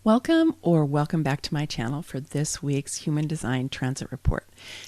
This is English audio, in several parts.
Welcome back to my channel for this week's Human Design Transit Report.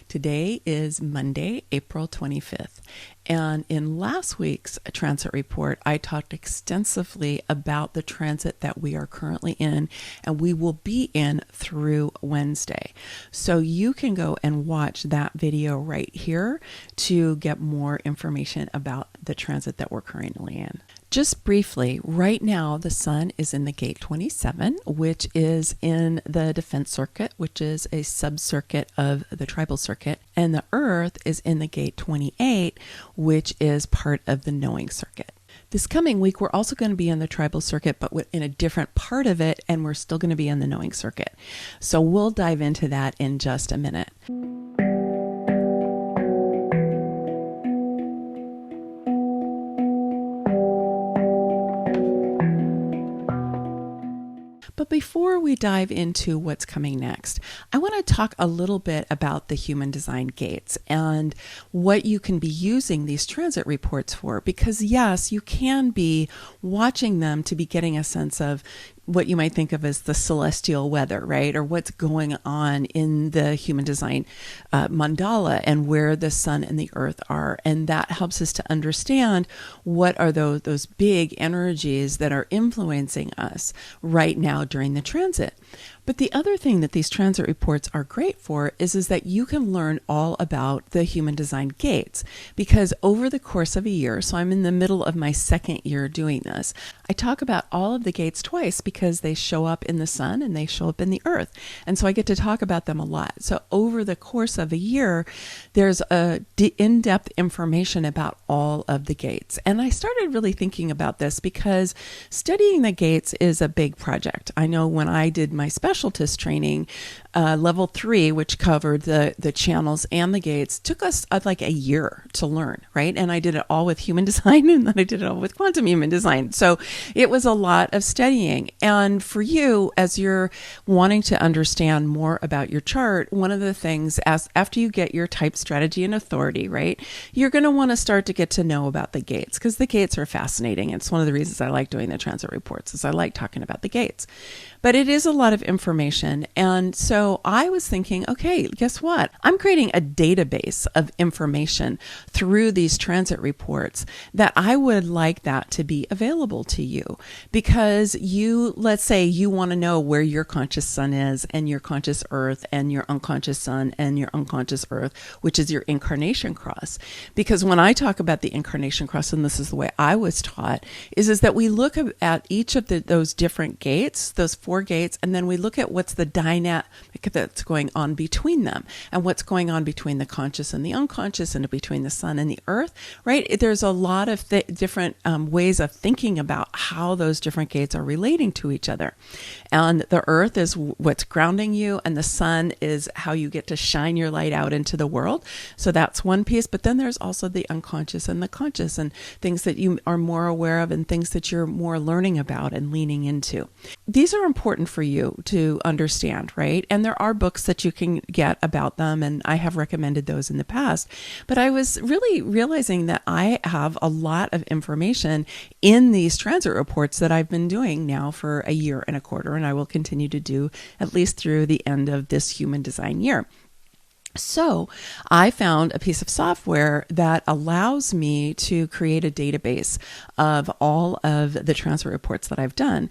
Today is Monday, April 25th. And in last week's transit report, I talked extensively about the transit that we are currently in and we will be in through Wednesday. So you can go and watch that video right here to get more information about the transit that we're currently in. Just briefly, right now the sun is in the gate 27, which is in the defense circuit, which is a sub-circuit of the tribal circuit, and the earth is in the gate 28, which is part of the knowing circuit. This coming week, we're also going to be in the tribal circuit, but in a different part of it, and we're still going to be in the knowing circuit. So we'll dive into that in just a minute. But before we dive into what's coming next, I want to talk a little bit about the human design gates and what you can be using these transit reports for. Because yes, you can be watching them to be getting a sense of what you might think of as the celestial weather, right? Or what's going on in the human design mandala and where the sun and the earth are. And that helps us to understand what are those big energies that are influencing us right now during the transit. But the other thing that these transit reports are great for is that you can learn all about the human design gates, because over the course of a year, so I'm in the middle of my second year doing this, I talk about all of the gates twice because they show up in the sun and they show up in the earth. And so I get to talk about them a lot. So over the course of a year, there's in-depth information about all of the gates. And I started really thinking about this because studying the gates is a big project. I know when I did my specialist training, level 3, which covered the channels and the gates, took us like a year to learn, right? And I did it all with human design, and then I did it all with quantum human design. So it was a lot of studying. And for you, as you're wanting to understand more about your chart, one of the things, after you get your type, strategy, and authority, right, you're going to want to start to get to know about the gates, because the gates are fascinating. It's one of the reasons I like doing the transit reports, is I like talking about the gates. But it is a lot of information. And so I was thinking, okay, guess what? I'm creating a database of information through these transit reports that I would like that to be available to you. Because let's say you want to know where your conscious sun is and your conscious earth and your unconscious sun and your unconscious earth, which is your incarnation cross. Because when I talk about the incarnation cross, and this is the way I was taught, is that we look at each of those different gates, those 4 gates, and then we look at what's the dynamic that's going on between them and what's going on between the conscious and the unconscious and between the sun and the earth, right? There's a lot of different ways of thinking about how those different gates are relating to each other. And the earth is what's grounding you, and the sun is how you get to shine your light out into the world. So that's one piece. But then there's also the unconscious and the conscious, and things that you are more aware of and things that you're more learning about and leaning into. These are important for you to understand, right? And there are books that you can get about them, and I have recommended those in the past. But I was really realizing that I have a lot of information in these transit reports that I've been doing now for a year and a quarter, and I will continue to do at least through the end of this human design year. So I found a piece of software that allows me to create a database of all of the transit reports that I've done.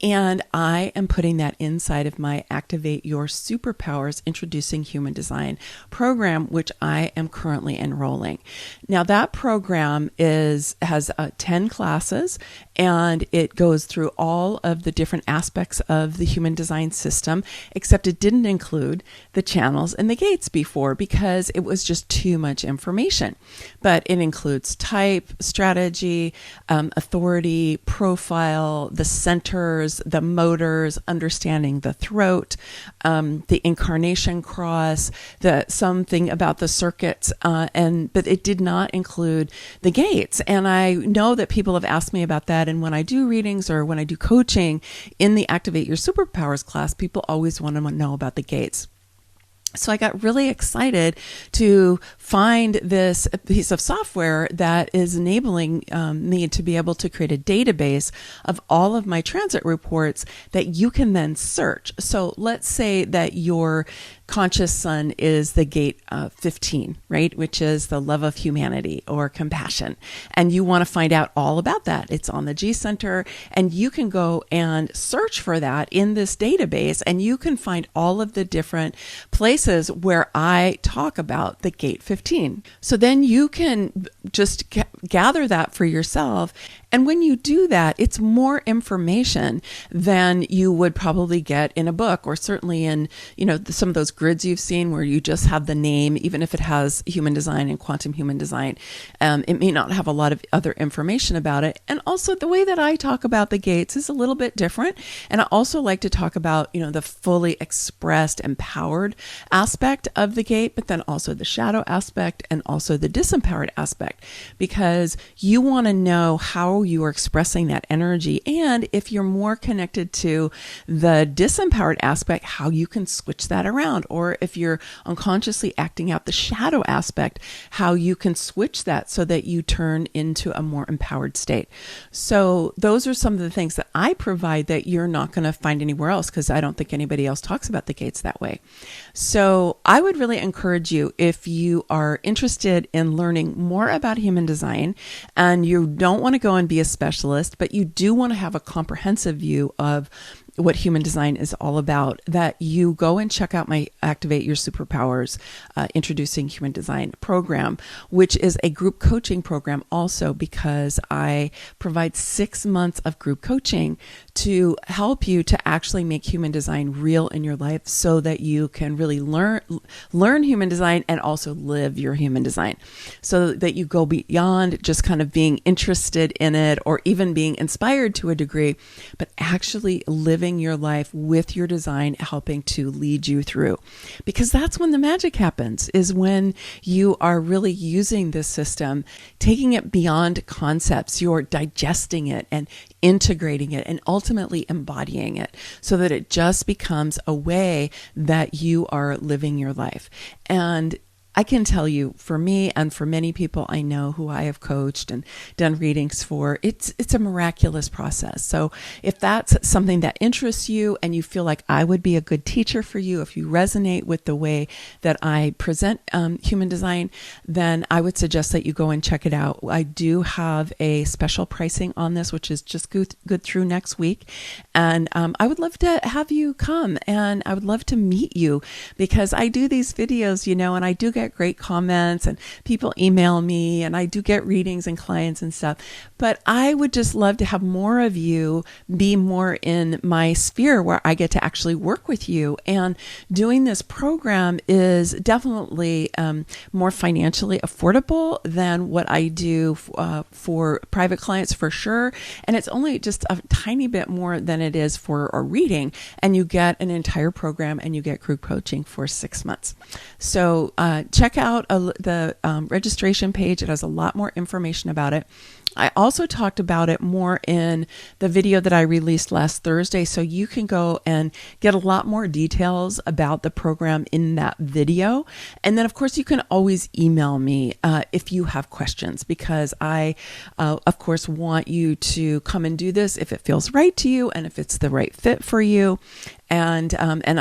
And I am putting that inside of my Activate Your Superpowers Introducing Human Design program, which I am currently enrolling. Now that program has 10 classes, and it goes through all of the different aspects of the human design system, except it didn't include the channels and the gates before because it was just too much information. But it includes type, strategy, authority, profile, the centers, the motors, understanding the throat, the incarnation cross, something about the circuits, but it did not include the gates. And I know that people have asked me about that. And when I do readings or when I do coaching in the Activate Your Superpowers class, people always want to know about the gates. So I got really excited to find this piece of software that is enabling me to be able to create a database of all of my transit reports that you can then search. So let's say that your conscious sun is the gate 15, right? Which is the love of humanity or compassion. And you want to find out all about that. It's on the G Center, and you can go and search for that in this database, and you can find all of the different places where I talk about the gate 15. So then you can just gather that for yourself. And when you do that, it's more information than you would probably get in a book, or certainly in, some of those grids you've seen where you just have the name, even if it has human design and quantum human design. It may not have a lot of other information about it. And also the way that I talk about the gates is a little bit different. And I also like to talk about, the fully expressed, empowered aspect of the gate, but then also the shadow aspect and also the disempowered aspect, because you want to know how you are expressing that energy. And if you're more connected to the disempowered aspect, how you can switch that around. Or if you're unconsciously acting out the shadow aspect, how you can switch that so that you turn into a more empowered state. So those are some of the things that I provide that you're not going to find anywhere else, because I don't think anybody else talks about the gates that way. So I would really encourage you, if you are interested in learning more about human design and you don't want to go and be a specialist, but you do want to have a comprehensive view of what human design is all about, that you go and check out my Activate Your Superpowers Introducing Human Design program, which is a group coaching program also, because I provide 6 months of group coaching to help you to actually make human design real in your life, so that you can really learn human design and also live your human design, so that you go beyond just kind of being interested in it or even being inspired to a degree, but actually living your life with your design helping to lead you through. Because that's when the magic happens, is when you are really using this system, taking it beyond concepts, you're digesting it and integrating it and ultimately embodying it, so that it just becomes a way that you are living your life. And I can tell you, for me and for many people I know who I have coached and done readings for, it's a miraculous process. So if that's something that interests you and you feel like I would be a good teacher for you, if you resonate with the way that I present human design, then I would suggest that you go and check it out. I do have a special pricing on this, which is just good through next week. And I would love to have you come, and I would love to meet you, because I do these videos, and I do get great comments and people email me, and I do get readings and clients and stuff. But I would just love to have more of you be more in my sphere where I get to actually work with you. And doing this program is definitely more financially affordable than what I do for private clients, for sure. And it's only just a tiny bit more than it is for a reading. And you get an entire program and you get group coaching for 6 months. So check out the registration page. It has a lot more information about it. I also talked about it more in the video that I released last Thursday, so you can go and get a lot more details about the program in that video. And then, of course, you can always email me if you have questions, because I, of course, want you to come and do this if it feels right to you and if it's the right fit for you. And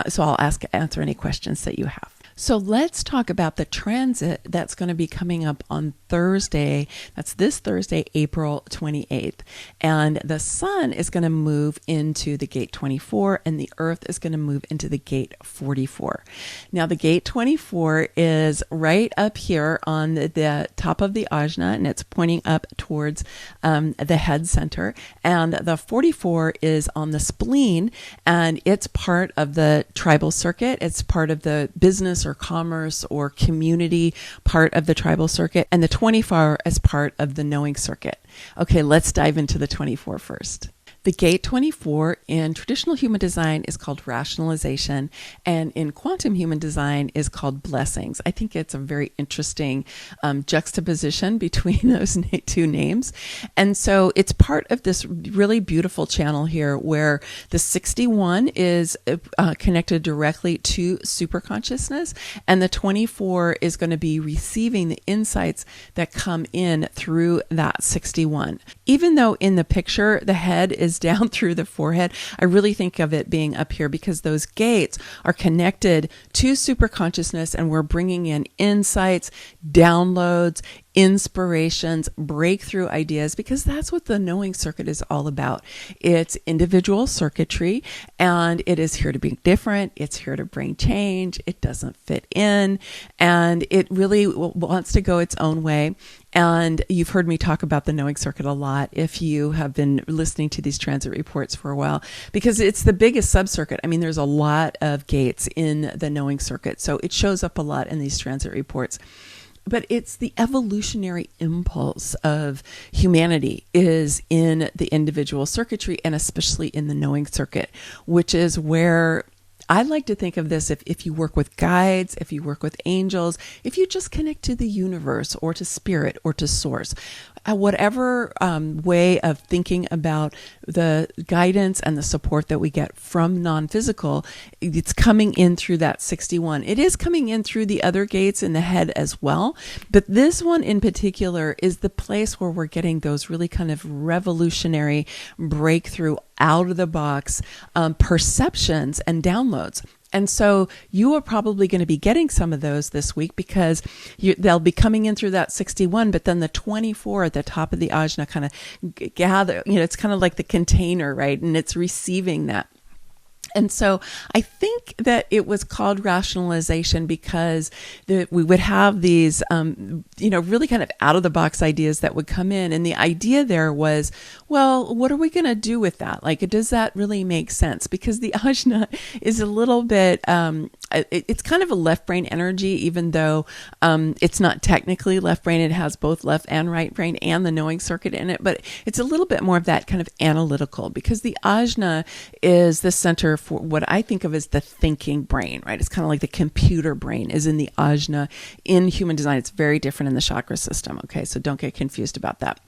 so I'll answer any questions that you have. So let's talk about the transit that's going to be coming up on Thursday. That's this Thursday, April 28th. And the sun is going to move into the gate 24 and the earth is going to move into the gate 44. Now, the gate 24 is right up here on the top of the ajna, and it's pointing up towards the head center. And the 44 is on the spleen, and it's part of the tribal circuit. It's part of the business or commerce or community part of the tribal circuit, and the 24 as part of the knowing circuit. Okay, let's dive into the 24 first. The gate 24 in traditional human design is called rationalization, and in quantum human design is called blessings. I think it's a very interesting juxtaposition between those two names. And so it's part of this really beautiful channel here where the 61 is connected directly to superconsciousness, and the 24 is going to be receiving the insights that come in through that 61. Even though in the picture the head is down through the forehead, I really think of it being up here because those gates are connected to superconsciousness, and we're bringing in insights, downloads, inspirations, breakthrough ideas, because that's what the knowing circuit is all about. It's individual circuitry, and it is here to be different. It's here to bring change. It doesn't fit in, and it really wants to go its own way. And you've heard me talk about the knowing circuit a lot if you have been listening to these transit reports for a while, because it's the biggest subcircuit. I mean, there's a lot of gates in the knowing circuit, so it shows up a lot in these transit reports. But it's the evolutionary impulse of humanity is in the individual circuitry, and especially in the knowing circuit, which is where I like to think of this if you work with guides, if you work with angels, if you just connect to the universe or to spirit or to source, whatever way of thinking about the guidance and the support that we get from non-physical, it's coming in through that 61. It is coming in through the other gates in the head as well. But this one in particular is the place where we're getting those really kind of revolutionary breakthrough out of the box perceptions and downloads. And so you are probably going to be getting some of those this week because they'll be coming in through that 61, but then the 24 at the top of the ajna kind of gather, it's kind of like the container, right? And it's receiving that. And so I think that it was called rationalization because we would have these, really kind of out of the box ideas that would come in. And the idea there was, well, what are we going to do with that? Like, does that really make sense? Because the ajna is a little bit, it's kind of a left brain energy, even though it's not technically left brain. It has both left and right brain and the knowing circuit in it. But it's a little bit more of that kind of analytical, because the ajna is the center for what I think of as the thinking brain, right? It's kind of like the computer brain is in the ajna. In human design, it's very different in the chakra system. Okay, so don't get confused about that.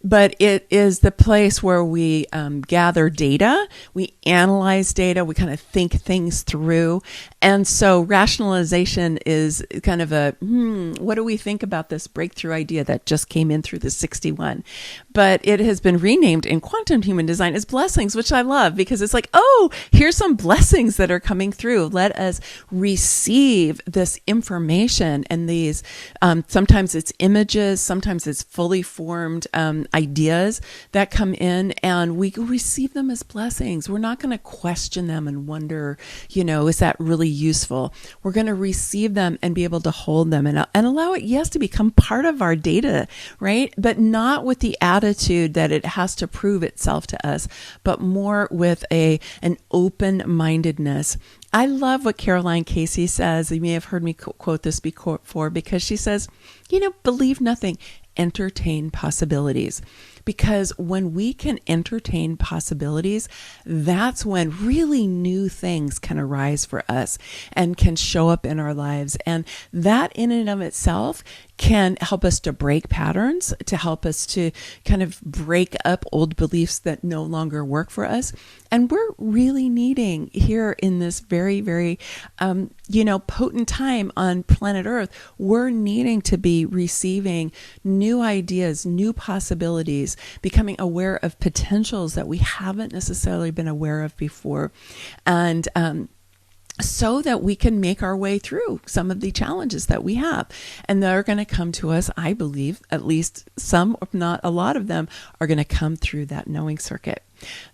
But it is the place where we gather data, we analyze data, we kind of think things through. And so rationalization is kind of a, what do we think about this breakthrough idea that just came in through the 61? But it has been renamed in quantum human design as blessings, which I love because it's like, oh, here's some blessings that are coming through. Let us receive this information and these, sometimes it's images, sometimes it's fully formed ideas that come in, and we receive them as blessings. We're not going to question them and wonder, is that really useful? We're going to receive them and be able to hold them and allow it, yes, to become part of our data, right? But not with the attitude that it has to prove itself to us, but more with an open-mindedness. I love what Caroline Casey says. You may have heard me quote this before, because she says, believe nothing, entertain possibilities. Because when we can entertain possibilities, that's when really new things can arise for us and can show up in our lives. And that in and of itself can help us to break patterns, to help us to kind of break up old beliefs that no longer work for us. And we're really needing here in this very, very, potent time on planet Earth, we're needing to be receiving new ideas, new possibilities, becoming aware of potentials that we haven't necessarily been aware of before. And, so that we can make our way through some of the challenges that we have. And they're going to come to us, I believe, at least some, if not a lot of them, are going to come through that knowing circuit.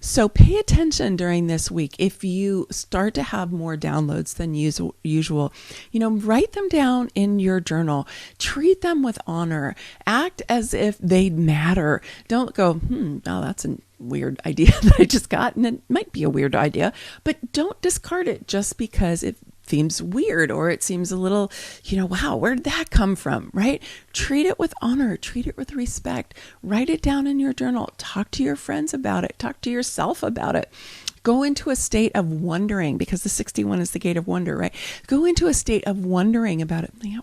So pay attention during this week. If you start to have more downloads than usual, write them down in your journal. Treat them with honor. Act as if they matter. Don't go, that's a weird idea that I just got, and it might be a weird idea, but don't discard it just because seems weird, or it seems a little, wow, where did that come from, right? Treat it with honor, treat it with respect, write it down in your journal, talk to your friends about it, talk to yourself about it. Go into a state of wondering, because the 61 is the gate of wonder, right? Go into a state of wondering about it. I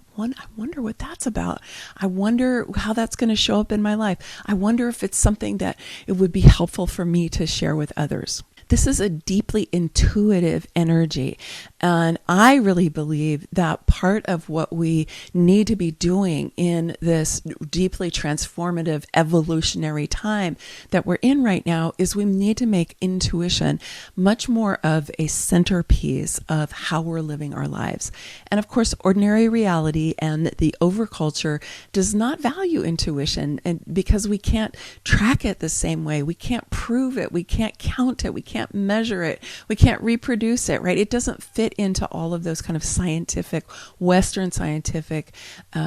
wonder what that's about. I wonder how that's going to show up in my life. I wonder if it's something that it would be helpful for me to share with others. This is a deeply intuitive energy. And I really believe that part of what we need to be doing in this deeply transformative evolutionary time that we're in right now is we need to make intuition much more of a centerpiece of how we're living our lives. And of course, ordinary reality and the overculture does not value intuition, and because we can't track it the same way, we can't prove it, we can't count it, we can't measure it, we can't reproduce it, right? It doesn't fit into all of those kind of scientific, Western scientific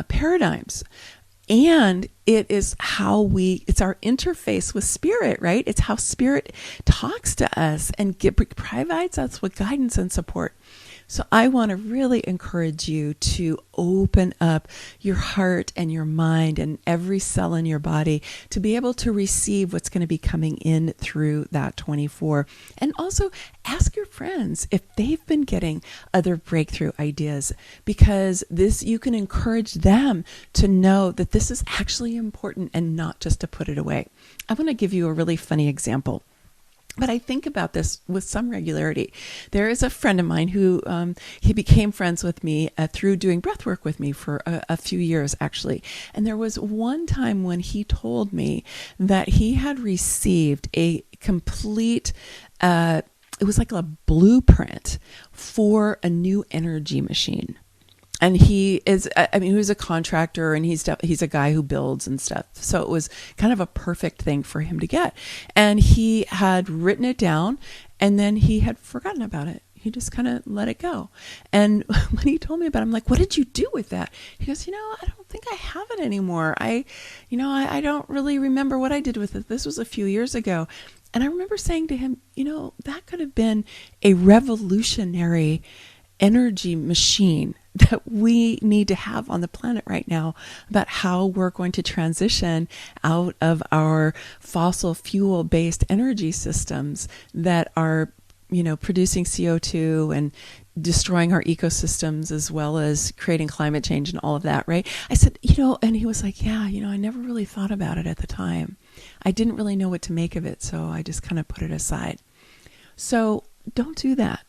paradigms. And it is it's our interface with spirit, right? It's how spirit talks to us and provides us with guidance and support. So I want to really encourage you to open up your heart and your mind and every cell in your body to be able to receive what's going to be coming in through that 24. And also ask your friends if they've been getting other breakthrough ideas, because you can encourage them to know that this is actually important and not just to put it away. I want to give you a really funny example. But I think about this with some regularity. There is a friend of mine who he became friends with me through doing breath work with me for a few years, actually. And there was one time when he told me that he had received a complete, it was like a blueprint for a new energy machine. And he was a contractor, and he's a guy who builds and stuff. So it was kind of a perfect thing for him to get. And he had written it down, and then he had forgotten about it. He just kind of let it go. And when he told me about it, I'm like, what did you do with that? He goes, I don't think I have it anymore. I don't really remember what I did with it. This was a few years ago. And I remember saying to him, that could have been a revolutionary energy machine that we need to have on the planet right now about how we're going to transition out of our fossil fuel based energy systems that are, producing CO2 and destroying our ecosystems, as well as creating climate change and all of that, right? I said, and he was like, yeah, I never really thought about it at the time. I didn't really know what to make of it, so I just kind of put it aside. So don't do that.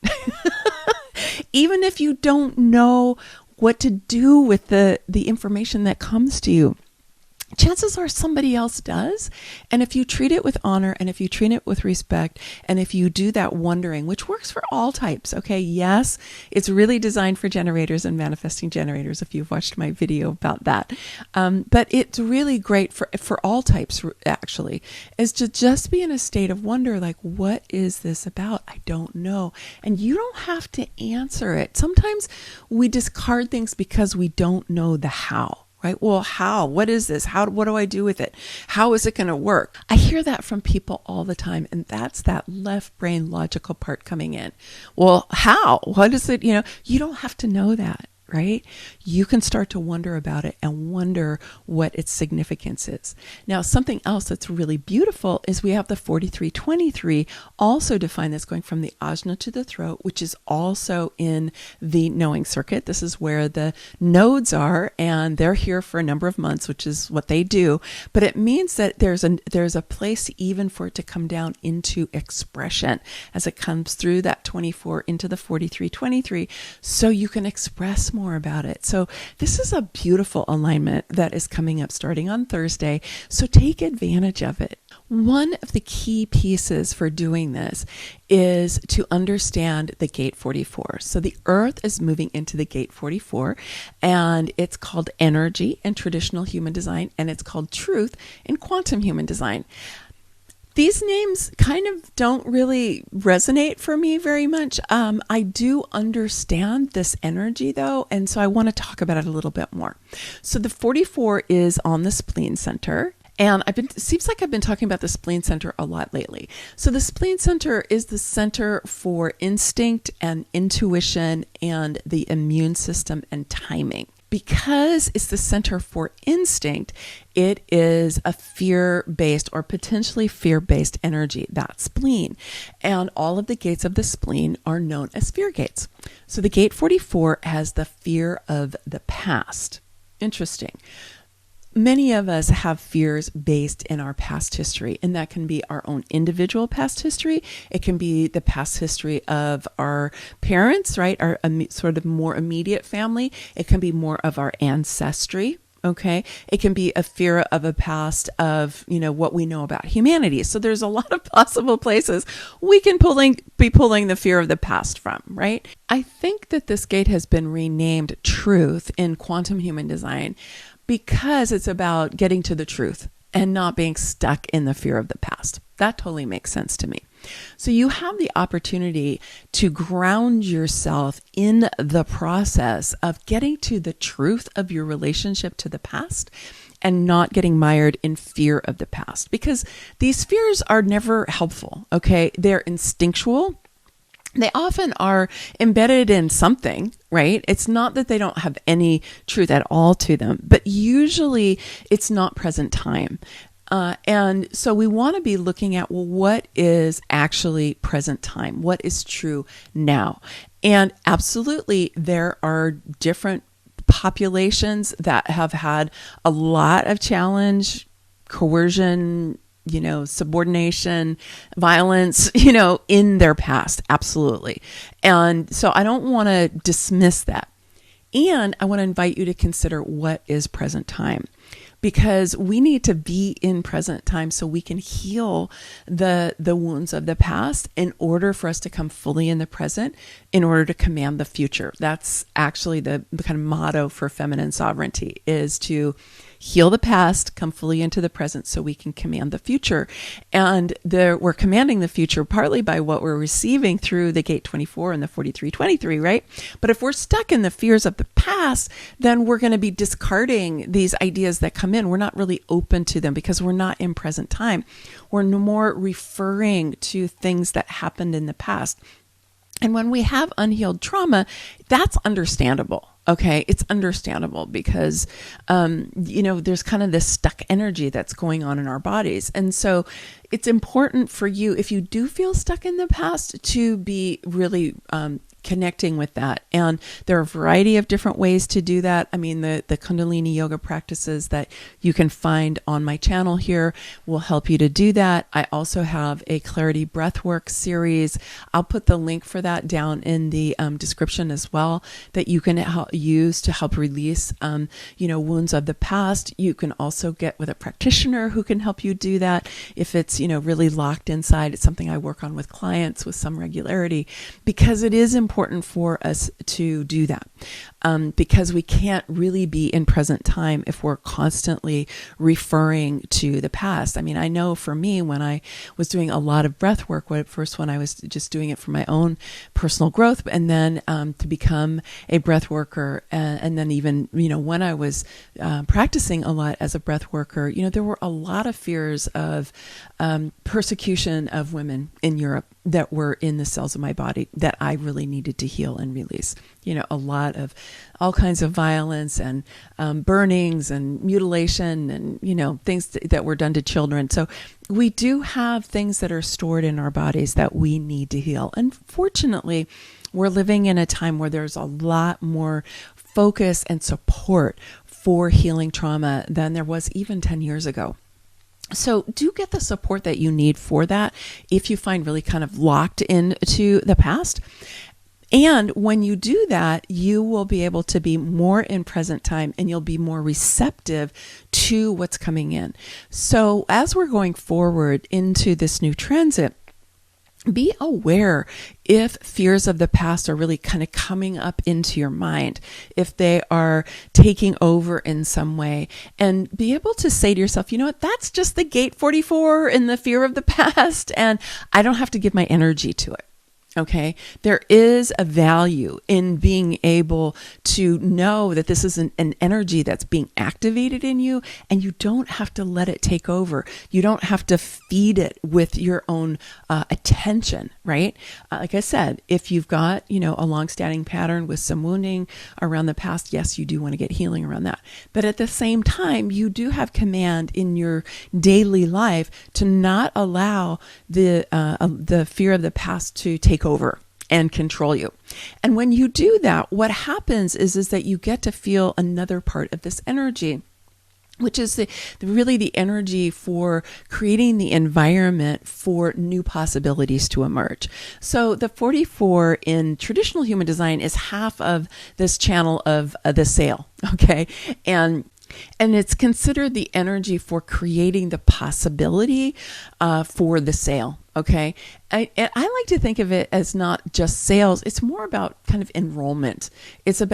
Even if you don't know what to do with the information that comes to you, chances are somebody else does. And if you treat it with honor, and if you treat it with respect, and if you do that wondering, which works for all types, okay? Yes, it's really designed for generators and manifesting generators, if you've watched my video about that. But it's really great for all types, actually, is to just be in a state of wonder, like, what is this about? I don't know. And you don't have to answer it. Sometimes we discard things because we don't know the how. Right? Well, how? What is this? What do I do with it? How is it going to work? I hear that from people all the time, and that's that left brain logical part coming in. Well, how? What is it? You don't have to know that, right? You can start to wonder about it and wonder what its significance is. Now, something else that's really beautiful is we have the 4323 also defined as going from the ajna to the throat, which is also in the knowing circuit. This is where the nodes are, and they're here for a number of months, which is what they do. But it means that there's a place even for it to come down into expression as it comes through that 24 into the 4323, so you can express more about it. So this is a beautiful alignment that is coming up starting on Thursday. So take advantage of it. One of the key pieces for doing this is to understand the gate 44. So the earth is moving into the gate 44, and it's called energy in traditional human design, and it's called truth in quantum human design. These names kind of don't really resonate for me very much. I do understand this energy, though, and so I want to talk about it a little bit more. So the 44 is on the spleen center, And it seems like I've been talking about the spleen center a lot lately. So the spleen center is the center for instinct and intuition and the immune system and timing. Because it's the center for instinct, it is a fear-based or potentially fear-based energy, that spleen. And all of the gates of the spleen are known as fear gates. So the gate 44 has the fear of the past. Interesting. Many of us have fears based in our past history, and that can be our own individual past history. It can be the past history of our parents, right? Our sort of more immediate family. It can be more of our ancestry. Okay. It can be a fear of a past of, what we know about humanity. So there's a lot of possible places we can be pulling the fear of the past from, right? I think that this gate has been renamed truth in quantum human design because it's about getting to the truth and not being stuck in the fear of the past. That totally makes sense to me. So you have the opportunity to ground yourself in the process of getting to the truth of your relationship to the past and not getting mired in fear of the past, because these fears are never helpful. Okay. They're instinctual. They often are embedded in something, right? It's not that they don't have any truth at all to them, but usually it's not present time. And so we want to be looking at, well, what is actually present time? What is true now? And absolutely, there are different populations that have had a lot of challenge, coercion, subordination, violence, in their past. Absolutely. And so I don't want to dismiss that. And I want to invite you to consider what is present time, because we need to be in present time so we can heal the wounds of the past in order for us to come fully in the present, in order to command the future. That's actually the kind of motto for feminine sovereignty, is to heal the past, come fully into the present so we can command the future. And we're commanding the future partly by what we're receiving through the gate 24 and the 4323, right? But if we're stuck in the fears of the past, then we're going to be discarding these ideas that come in. We're not really open to them because we're not in present time. We're more referring to things that happened in the past. And when we have unhealed trauma, that's understandable. Okay, it's understandable because, there's kind of this stuck energy that's going on in our bodies. And so it's important for you, if you do feel stuck in the past, to be really connecting with that. And there are a variety of different ways to do that. I mean, the Kundalini yoga practices that you can find on my channel here will help you to do that. I also have a Clarity Breathwork series. I'll put the link for that down in the description as well, that you can use to help release, wounds of the past. You can also get with a practitioner who can help you do that. If it's, really locked inside, it's something I work on with clients with some regularity, because it is important for us to do that, because we can't really be in present time if we're constantly referring to the past. I mean, I know for me, when I was doing a lot of breath work, when I was just doing it for my own personal growth, and then to become a breath worker, and then even, when I was practicing a lot as a breath worker, there were a lot of fears of persecution of women in Europe that were in the cells of my body that I really needed to heal and release. A lot of all kinds of violence and burnings and mutilation and, things that were done to children. So we do have things that are stored in our bodies that we need to heal. And fortunately, we're living in a time where there's a lot more focus and support for healing trauma than there was even 10 years ago. So do get the support that you need for that if you find really kind of locked into the past. And when you do that, you will be able to be more in present time, and you'll be more receptive to what's coming in. So as we're going forward into this new transit, be aware if fears of the past are really kind of coming up into your mind, if they are taking over in some way, and be able to say to yourself, you know what, that's just the gate 44 and the fear of the past, and I don't have to give my energy to it. Okay, there is a value in being able to know that this is an energy that's being activated in you, and you don't have to let it take over. You don't have to feed it with your own attention, right? Like I said, if you've got, a long-standing pattern with some wounding around the past, yes, you do want to get healing around that. But at the same time, you do have command in your daily life to not allow the fear of the past to take over and control you. And when you do that, what happens is that you get to feel another part of this energy, which is really the energy for creating the environment for new possibilities to emerge. So the 44 in traditional human design is half of this channel of the sail, okay? And it's considered the energy for creating the possibility for the sail. Okay. I like to think of it as not just sales. It's more about kind of enrollment. It's a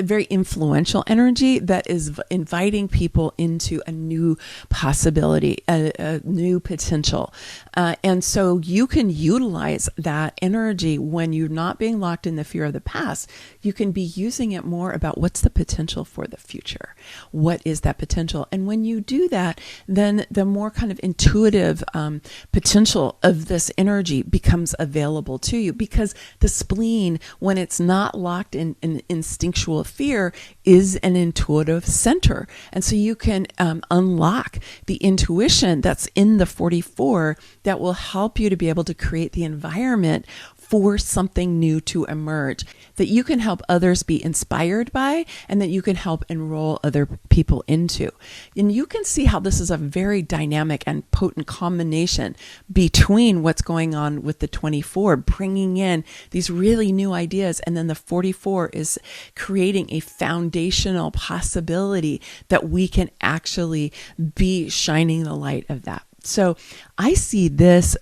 very influential energy that is inviting people into a new possibility, a new potential. And so you can utilize that energy when you're not being locked in the fear of the past. You can be using it more about what's the potential for the future. What is that potential? And when you do that, then the more kind of intuitive potential of this energy becomes available to you, because the spleen, when it's not locked in instinctual fear, is an intuitive center. And so you can unlock the intuition that's in the 44 that will help you to be able to create the environment for something new to emerge, that you can help others be inspired by, and that you can help enroll other people into. And you can see how this is a very dynamic and potent combination between what's going on with the 24, bringing in these really new ideas, and then the 44 is creating a foundational possibility that we can actually be shining the light of that. So I see this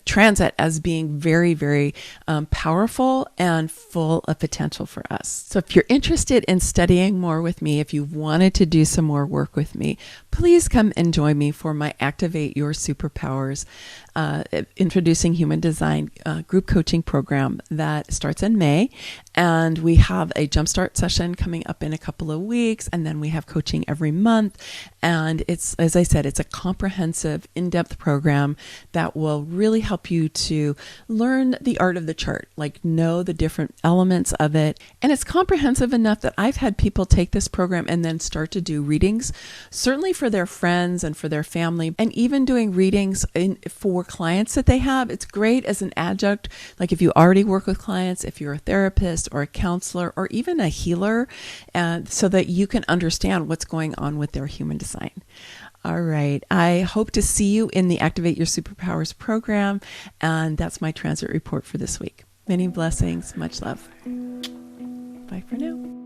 transit as being very, very powerful and full of potential for us. So if you're interested in studying more with me, if you've wanted to do some more work with me, please come and join me for my Activate Your Superpowers Introducing Human Design group coaching program that starts in May. And we have a jumpstart session coming up in a couple of weeks. And then we have coaching every month. And it's, as I said, it's a comprehensive, in-depth program that will really help you to learn the art of the chart, like know the different elements of it. And it's comprehensive enough that I've had people take this program and then start to do readings, certainly for their friends and for their family, and even doing readings for clients that they have. It's great as an adjunct, like if you already work with clients, if you're a therapist or a counselor or even a healer, so that you can understand what's going on with their human design. All right. I hope to see you in the Activate Your Superpowers program. And that's my transit report for this week. Many blessings. Much love. Bye for now.